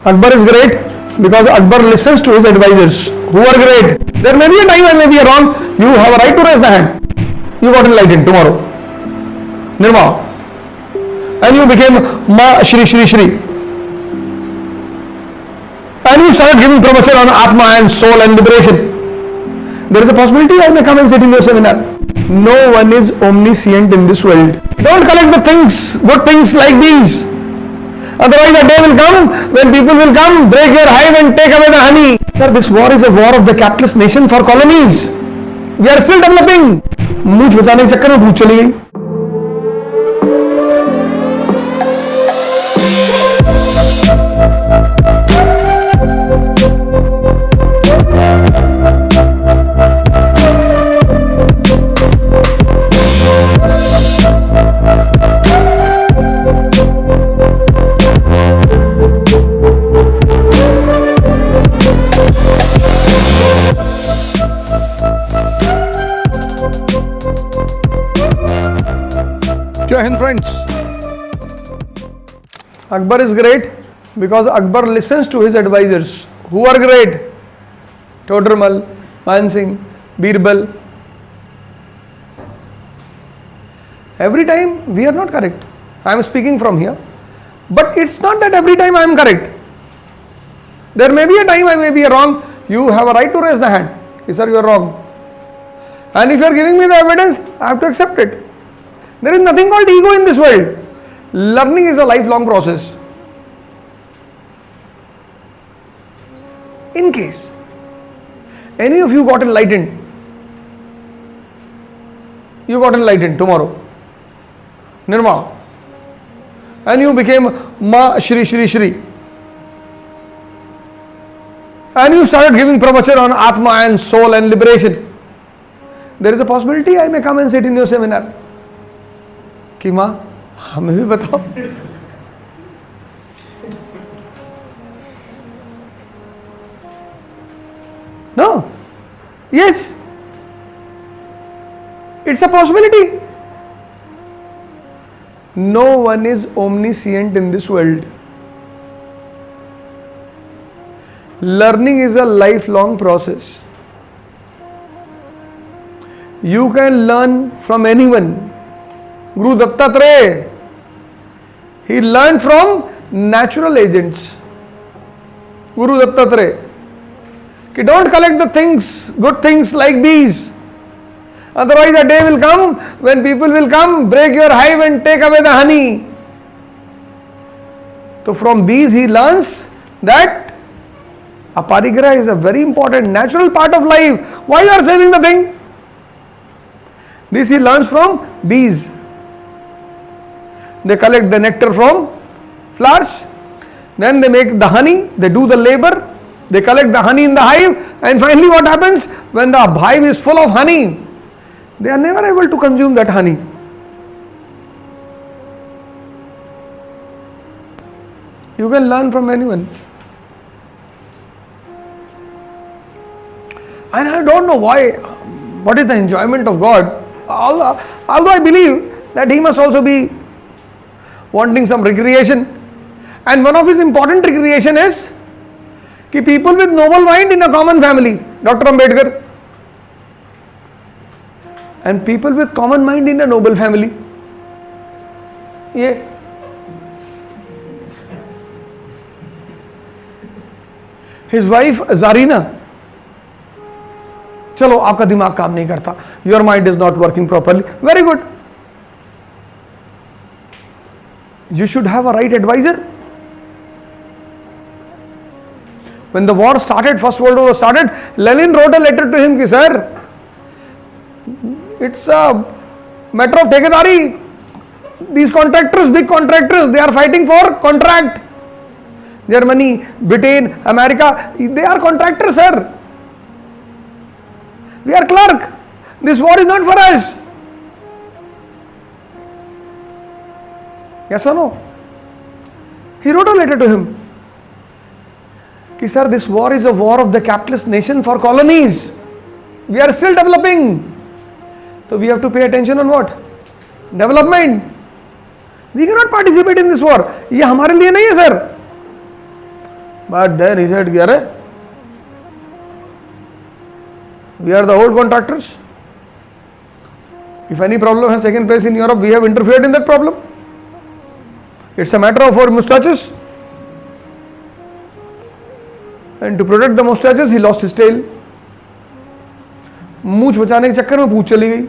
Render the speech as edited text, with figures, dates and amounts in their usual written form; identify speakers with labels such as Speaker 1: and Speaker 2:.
Speaker 1: Akbar is great because Akbar listens to his advisors who are great. There may be a time I may be wrong. You have a right to raise the hand. You got enlightened tomorrow. Nirma. And you became Ma Shri Shri Shri. And you started giving pravachan on Atma and soul and liberation. There is a possibility I may come and sit in your seminar. No one is omniscient in this world. Don't collect the things, good things like these. Otherwise a day will come when people will come, break your hive and take away the honey. Sir, this war is a war of the capitalist nation for colonies. We are still developing. मूछ बचाने के चक्कर में भूख चली गई. Jai Hind, friends. Akbar is great because Akbar listens to his advisors who are great. Todermal, Man Singh, Birbal. Every time we are not correct. I am speaking from here. But it's not that every time I am correct. There may be a time I may be wrong. You have a right to raise the hand. Yes, sir, you are wrong. And if you are giving me the evidence, I have to accept it. There is nothing called ego in this world. Learning is a lifelong process. In case any of you got enlightened tomorrow, Nirma, and you became Ma Shri Shri Shri, and you started giving pravachan on Atma and soul and liberation, there is a possibility I may come and sit in your seminar. कि माँ हमें भी बताओ. No. Yes. It's a possibility. No one is omniscient in this world. Learning is a lifelong process. You can learn from anyone. Guru Dattatreya, he learned from natural agents. Guru Dattatreya, कि don't collect the things, good things like bees. Otherwise a day will come when people will come, break your hive and take away the honey. So from bees he learns that aparigraha is a very important natural part of life. Why you are saving the thing? This he learns from bees. They collect the nectar from flowers, then they make the honey, they do the labor, they collect the honey in the hive, and finally what happens? When the hive is full of honey, they are never able to consume that honey. You can learn from anyone. And I don't know why, what is the enjoyment of God, although I believe that he must also be wanting some recreation, and one of his important recreation is कि people with noble mind in a common family, Dr. Ambedkar, and people with common mind in a noble family. ये his wife Zarina. चलो आपका दिमाग काम नहीं करता, your mind is not working properly. Very good. You should have a right advisor. When the war started, First World War started, Lenin wrote a letter to him, sir, it's a matter of ठेकेदारी. These contractors, big contractors, they are fighting for contract. Germany, Britain, America, they are contractors, sir. We are clerk. This war is not for us. Yes or no? He wrote a letter to him. Ki sir, this war is a war of the capitalist nation for colonies. We are still developing. So we have to pay attention on what? Development. We cannot participate in this war. ये हमारे लिए नहीं है sir. But then he said, "Yare, we are the old contractors. If any problem has taken place in Europe, we have interfered in that problem. It's a matter of our moustaches." And to protect the moustaches, he lost his tail. मूछ बचाने के चक्कर में पूंछ चली गई.